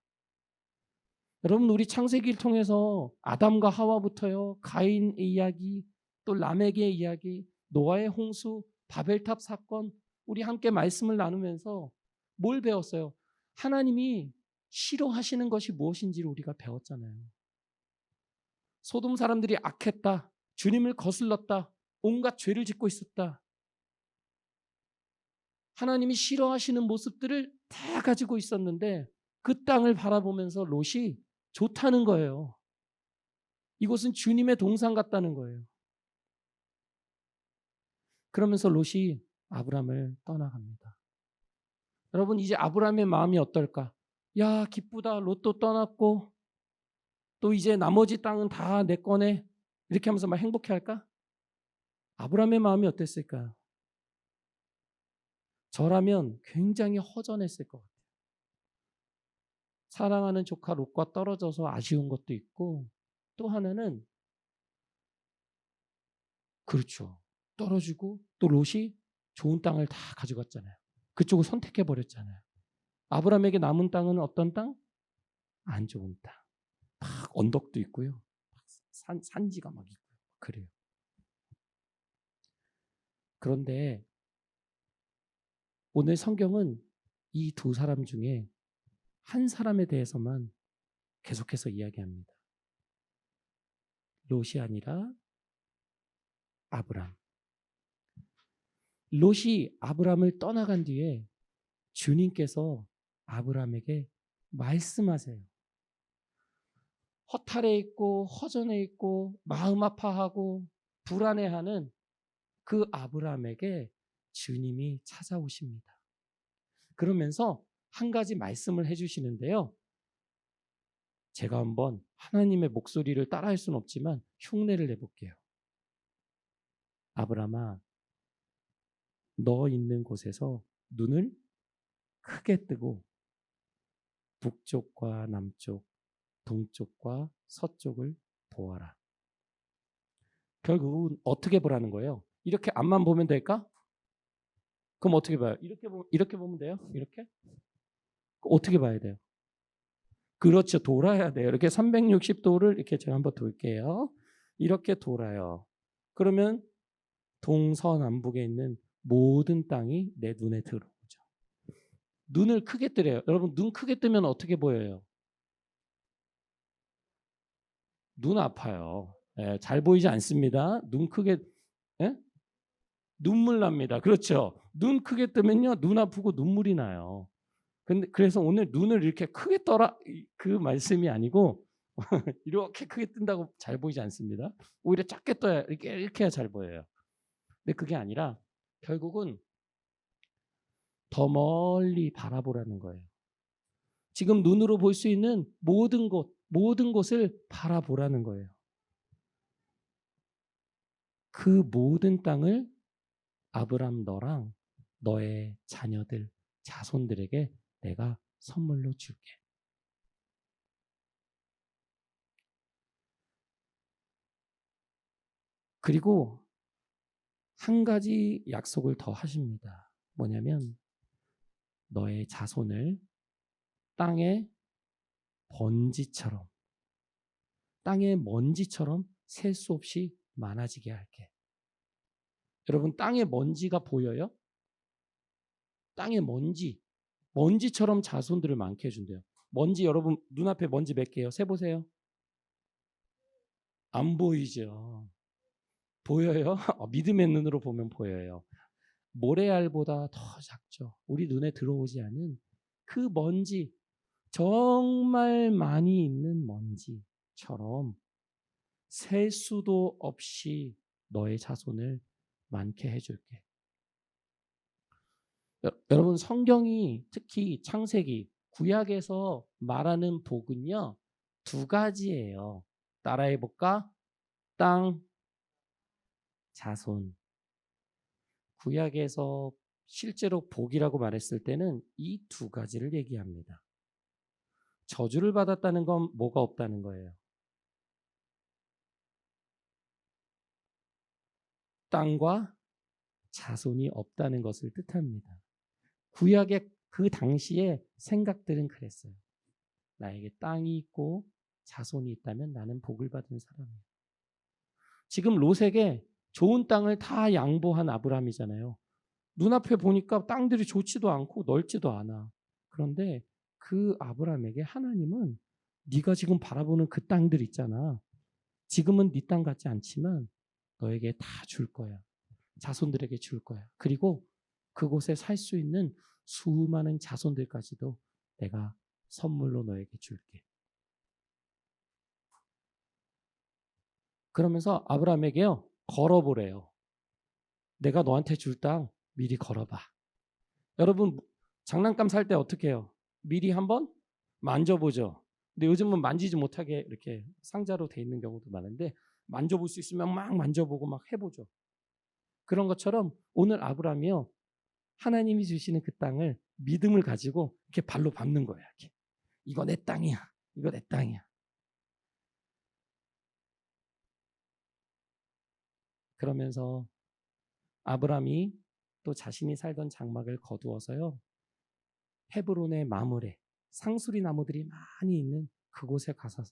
여러분 우리 창세기를 통해서 아담과 하와부터요. 가인의 이야기, 또 라멕의 이야기, 노아의 홍수, 바벨탑 사건 우리 함께 말씀을 나누면서 뭘 배웠어요? 하나님이 싫어하시는 것이 무엇인지를 우리가 배웠잖아요. 소돔 사람들이 악했다. 주님을 거슬렀다. 온갖 죄를 짓고 있었다. 하나님이 싫어하시는 모습들을 다 가지고 있었는데 그 땅을 바라보면서 롯이 좋다는 거예요. 이곳은 주님의 동산 같다는 거예요. 그러면서 롯이 아브람을 떠나갑니다. 여러분 이제 아브람의 마음이 어떨까? 야 기쁘다. 롯도 떠났고 또 이제 나머지 땅은 다 내 거네. 이렇게 하면서 막 행복해할까? 아브람의 마음이 어땠을까요? 저라면 굉장히 허전했을 것 같아요. 사랑하는 조카 롯과 떨어져서 아쉬운 것도 있고 또 하나는 그렇죠. 떨어지고 또 롯이 좋은 땅을 다 가져갔잖아요. 그쪽을 선택해 버렸잖아요. 아브라함에게 남은 땅은 어떤 땅? 안 좋은 땅. 막 언덕도 있고요. 산지가 막 있고요. 그래요. 그런데 오늘 성경은 이 두 사람 중에 한 사람에 대해서만 계속해서 이야기합니다. 롯이 아니라 아브람. 롯이 아브람을 떠나간 뒤에 주님께서 아브람에게 말씀하세요. 허탈해 있고 허전해 있고 마음 아파하고 불안해하는 그 아브람에게 주님이 찾아오십니다. 그러면서 한 가지 말씀을 해주시는데요. 제가 한번 하나님의 목소리를 따라할 수는 없지만 흉내를 내볼게요. 아브람아, 너 있는 곳에서 눈을 크게 뜨고 북쪽과 남쪽, 동쪽과 서쪽을 보아라. 결국은 어떻게 보라는 거예요? 이렇게 앞만 보면 될까? 그럼 어떻게 봐요? 이렇게 보면 돼요? 이렇게? 어떻게 봐야 돼요? 그렇죠. 돌아야 돼요. 이렇게 360도를 이렇게 제가 한번 돌게요. 이렇게 돌아요. 그러면 동서남북에 있는 모든 땅이 내 눈에 들어오죠. 눈을 크게 뜨래요. 여러분 눈 크게 뜨면 어떻게 보여요? 눈 아파요. 예, 잘 보이지 않습니다. 눈 크게 예? 눈물 납니다. 그렇죠. 눈 크게 뜨면요 눈 아프고 눈물이 나요. 근데 그래서 오늘 눈을 이렇게 크게 떠라 그 말씀이 아니고 이렇게 크게 뜬다고 잘 보이지 않습니다. 오히려 작게 떠야 이렇게 해야 잘 보여요. 근데 그게 아니라 결국은 더 멀리 바라보라는 거예요. 지금 눈으로 볼 수 있는 모든 곳을 바라보라는 거예요. 그 모든 땅을 아브람 너랑 너의 자녀들, 자손들에게 내가 선물로 줄게. 그리고 한 가지 약속을 더 하십니다. 뭐냐면 너의 자손을 땅의 먼지처럼 셀 수 없이 많아지게 할게. 여러분 땅의 먼지가 보여요? 땅의 먼지처럼 자손들을 많게 해준대요. 먼지 여러분 눈앞에 먼지 몇 개요? 세보세요. 안 보이죠? 보여요? 믿음의 눈으로 보면 보여요. 모래알보다 더 작죠. 우리 눈에 들어오지 않은 그 먼지, 정말 많이 있는 먼지처럼 셀 수도 없이 너의 자손을 많게 해줄게. 여러분 성경이 특히 창세기, 구약에서 말하는 복은요. 두 가지예요. 따라해 볼까? 땅, 자손. 구약에서 실제로 복이라고 말했을 때는 이 두 가지를 얘기합니다. 저주를 받았다는 건 뭐가 없다는 거예요? 땅과 자손이 없다는 것을 뜻합니다. 구약의 그 당시의 생각들은 그랬어요. 나에게 땅이 있고 자손이 있다면 나는 복을 받은 사람이야. 지금 롯에게 좋은 땅을 다 양보한 아브라함이잖아요. 눈앞에 보니까 땅들이 좋지도 않고 넓지도 않아. 그런데 그 아브라함에게 하나님은 네가 지금 바라보는 그 땅들 있잖아. 지금은 네 땅 같지 않지만 너에게 다 줄 거야. 자손들에게 줄 거야. 그리고 그곳에 살 수 있는 수많은 자손들까지도 내가 선물로 너에게 줄게. 그러면서 아브라함에게요. 걸어보래요. 내가 너한테 줄 땅 미리 걸어봐. 여러분 장난감 살 때 어떻게 해요? 미리 한번 만져보죠. 근데 요즘은 만지지 못하게 이렇게 상자로 돼 있는 경우도 많은데 만져볼 수 있으면 막 만져보고 막 해보죠. 그런 것처럼 오늘 아브라함이요. 하나님이 주시는 그 땅을 믿음을 가지고 이렇게 발로 밟는 거예요. 이렇게. 이거 내 땅이야. 이거 내 땅이야. 그러면서 아브람이 또 자신이 살던 장막을 거두어서요, 헤브론의 마물에 상수리 나무들이 많이 있는 그곳에 가서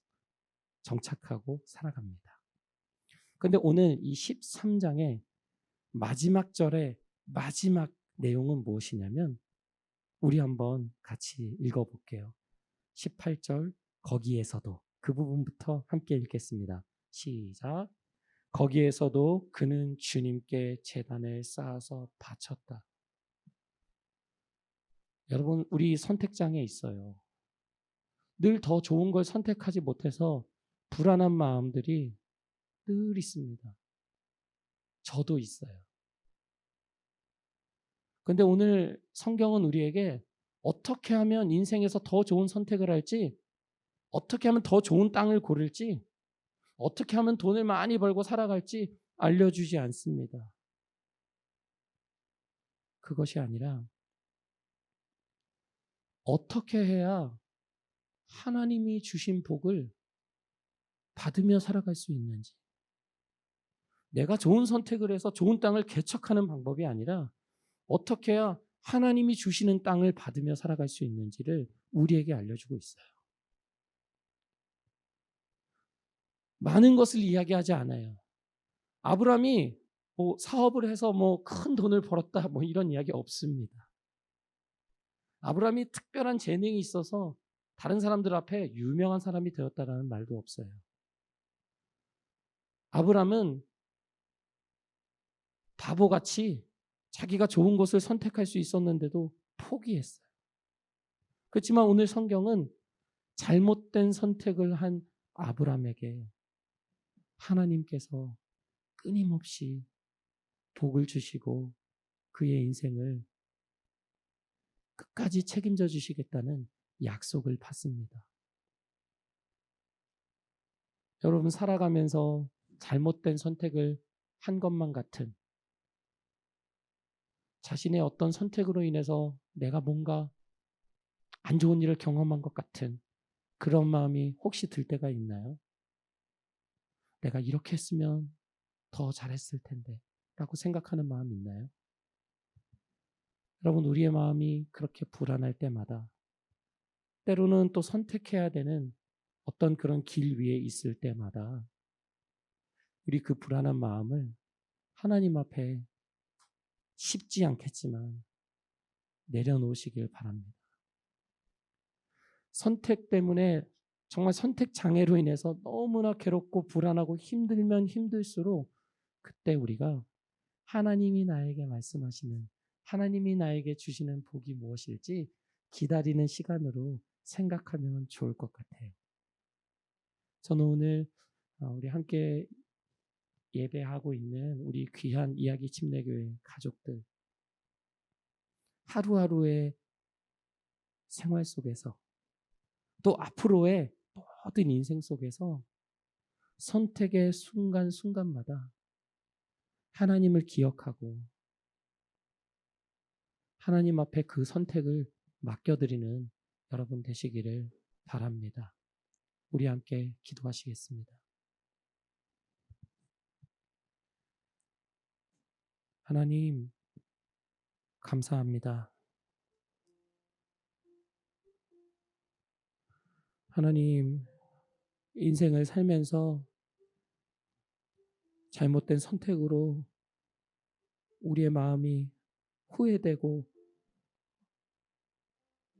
정착하고 살아갑니다. 근데 오늘 이 13장의 마지막 절의 마지막 내용은 무엇이냐면, 우리 한번 같이 읽어볼게요. 18절, 거기에서도, 그 부분부터 함께 읽겠습니다. 시작. 거기에서도 그는 주님께 제단을 쌓아서 바쳤다. 여러분, 우리 선택장에 있어요. 늘 더 좋은 걸 선택하지 못해서 불안한 마음들이 늘 있습니다. 저도 있어요. 근데 오늘 성경은 우리에게 어떻게 하면 인생에서 더 좋은 선택을 할지, 어떻게 하면 더 좋은 땅을 고를지, 어떻게 하면 돈을 많이 벌고 살아갈지 알려주지 않습니다. 그것이 아니라 어떻게 해야 하나님이 주신 복을 받으며 살아갈 수 있는지, 내가 좋은 선택을 해서 좋은 땅을 개척하는 방법이 아니라 어떻게 해야 하나님이 주시는 땅을 받으며 살아갈 수 있는지를 우리에게 알려주고 있어요. 많은 것을 이야기하지 않아요. 아브라함이 사업을 해서 큰 돈을 벌었다 이런 이야기 없습니다. 아브라함이 특별한 재능이 있어서 다른 사람들 앞에 유명한 사람이 되었다라는 말도 없어요. 아브라함은 바보같이 자기가 좋은 것을 선택할 수 있었는데도 포기했어요. 그렇지만 오늘 성경은 잘못된 선택을 한 아브라함에게 하나님께서 끊임없이 복을 주시고 그의 인생을 끝까지 책임져 주시겠다는 약속을 받습니다. 여러분, 살아가면서 잘못된 선택을 한 것만 같은, 자신의 어떤 선택으로 인해서 내가 뭔가 안 좋은 일을 경험한 것 같은 그런 마음이 혹시 들 때가 있나요? 내가 이렇게 했으면 더 잘했을 텐데 라고 생각하는 마음 있나요? 여러분, 우리의 마음이 그렇게 불안할 때마다, 때로는 또 선택해야 되는 어떤 그런 길 위에 있을 때마다 우리 그 불안한 마음을 하나님 앞에 쉽지 않겠지만 내려놓으시길 바랍니다. 선택 때문에, 정말 선택 장애로 인해서 너무나 괴롭고 불안하고 힘들면 힘들수록 그때 우리가 하나님이 나에게 말씀하시는, 하나님이 나에게 주시는 복이 무엇일지 기다리는 시간으로 생각하면 좋을 것 같아요. 저는 오늘 우리 함께 예배하고 있는 우리 귀한 이야기 침례교회 가족들, 하루하루의 생활 속에서 또 앞으로의 모든 인생 속에서 선택의 순간순간마다 하나님을 기억하고 하나님 앞에 그 선택을 맡겨드리는 여러분 되시기를 바랍니다. 우리 함께 기도하시겠습니다. 하나님, 감사합니다. 하나님, 인생을 살면서 잘못된 선택으로 우리의 마음이 후회되고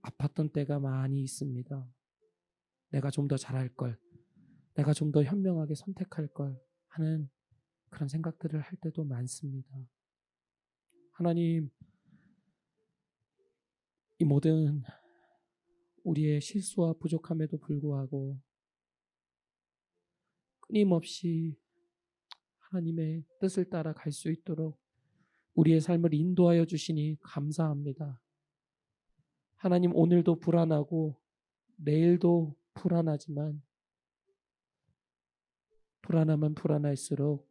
아팠던 때가 많이 있습니다. 내가 좀 더 잘할 걸, 내가 좀 더 현명하게 선택할 걸 하는 그런 생각들을 할 때도 많습니다. 하나님, 이 모든 우리의 실수와 부족함에도 불구하고 끊임없이 하나님의 뜻을 따라 갈 수 있도록 우리의 삶을 인도하여 주시니 감사합니다. 하나님, 오늘도 불안하고 내일도 불안하지만 불안하면 불안할수록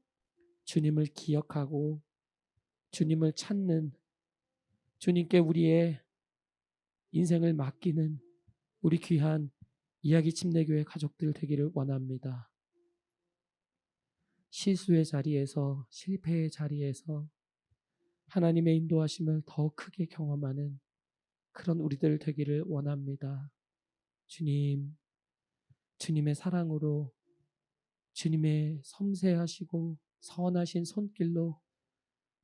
주님을 기억하고 주님을 찾는, 주님께 우리의 인생을 맡기는 우리 귀한 이야기 침례교회 가족들 되기를 원합니다. 실수의 자리에서, 실패의 자리에서 하나님의 인도하심을 더 크게 경험하는 그런 우리들 되기를 원합니다. 주님, 주님의 사랑으로, 주님의 섬세하시고 선하신 손길로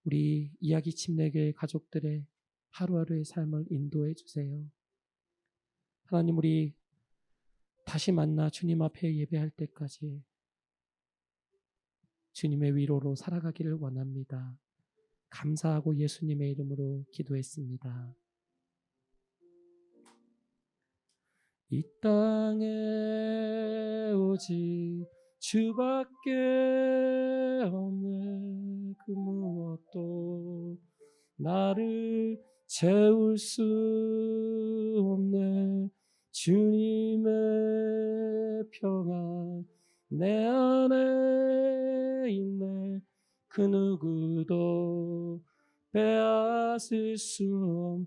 우리 이야기 침례교회 가족들의 하루하루의 삶을 인도해 주세요. 하나님, 우리 다시 만나 주님 앞에 예배할 때까지 주님의 위로로 살아가기를 원합니다. 감사하고 예수님의 이름으로 기도했습니다. 이 땅에 오직 주밖에 없네. 그 무엇도 나를 채울 수 없네. 주님의 평안 내 안에 있네. 그 누구도 빼앗을 수 없네.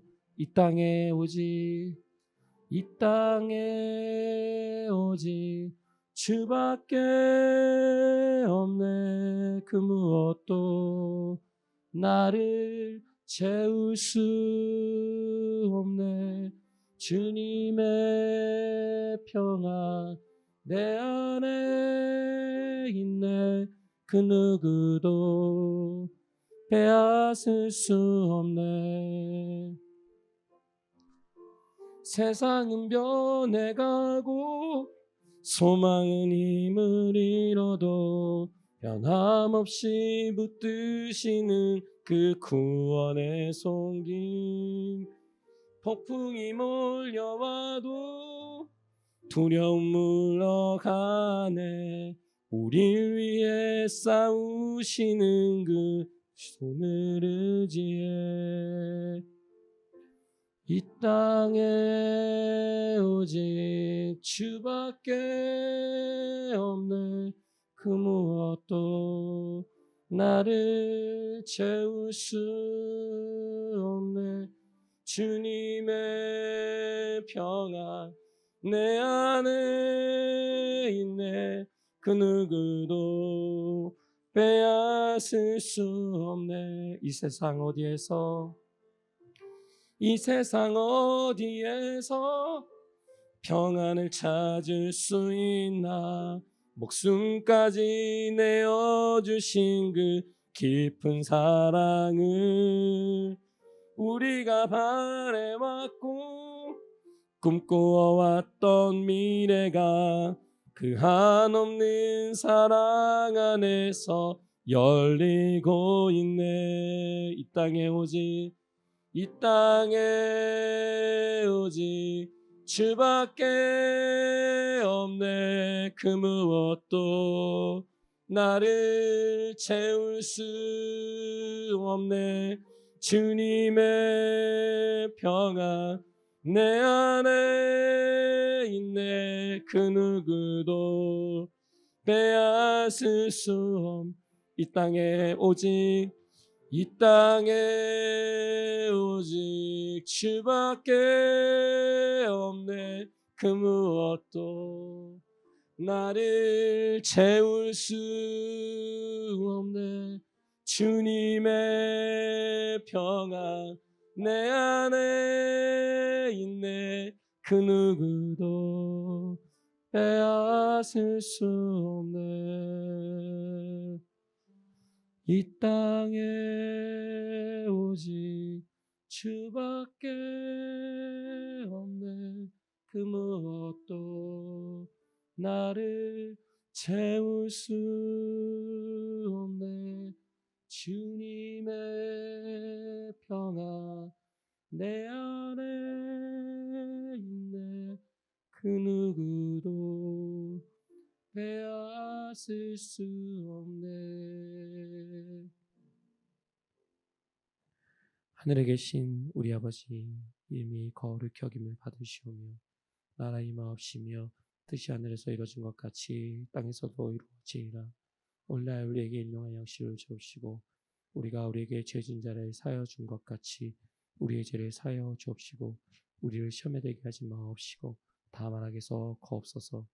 이 땅에 오직 주밖에 없네. 그 무엇도 나를 채울 수 없네. 주님의 평안 내 안에 있네. 그 누구도 빼앗을 수 없네. 세상은 변해가고 소망은 힘을 잃어도 변함없이 붙드시는 그 구원의 손길. 폭풍이 몰려와도 두려움 물러가네. 우릴 위해 싸우시는 그 손을 의지해. 이 땅에 오직 주밖에 없네. 그 무엇도 나를 채울 수 없네. 주님의 평안 내 안에 있네. 그 누구도 빼앗을 수 없네. 이 세상 어디에서 평안을 찾을 수 있나. 목숨까지 내어주신 그 깊은 사랑을 우리가 바래왔고 꿈꾸어왔던 미래가 그 한없는 사랑 안에서 열리고 있네. 이 땅에 오직 주밖에 없네. 그 무엇도 나를 채울 수 없네. 주님의 평안 내 안에 있네. 그 누구도 빼앗을 수 없네. 이 땅에 오직 주밖에 없네. 그 무엇도 나를 채울 수 없네. 주님의 평안 내 안에 있네. 그 누구도 빼앗을 수 없네. 이 땅에 오직 주밖에 없네. 그 무엇도 나를 채울 수 없네. 주님의 평안 내 안에 있네. 그 누구도 빼앗을 수 없네. 하늘에 계신 우리 아버지, 이름이 거룩히 여김을 받으시오며 나라 임하옵시며 뜻이 하늘에서 이루어진 것 같이 땅에서도 이루어지이다. 오늘날 우리에게 일용할 양식을 주옵시고 우리가 우리에게 죄진 자를 사하여 준 것 같이 우리의 죄를 사하여 주옵시고 우리를 시험에 들게 하지 마옵시고 다만 악에서 거옵소서.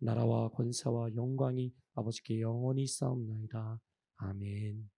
나라와 권세와 영광이 아버지께 영원히 있사옵나이다. 아멘.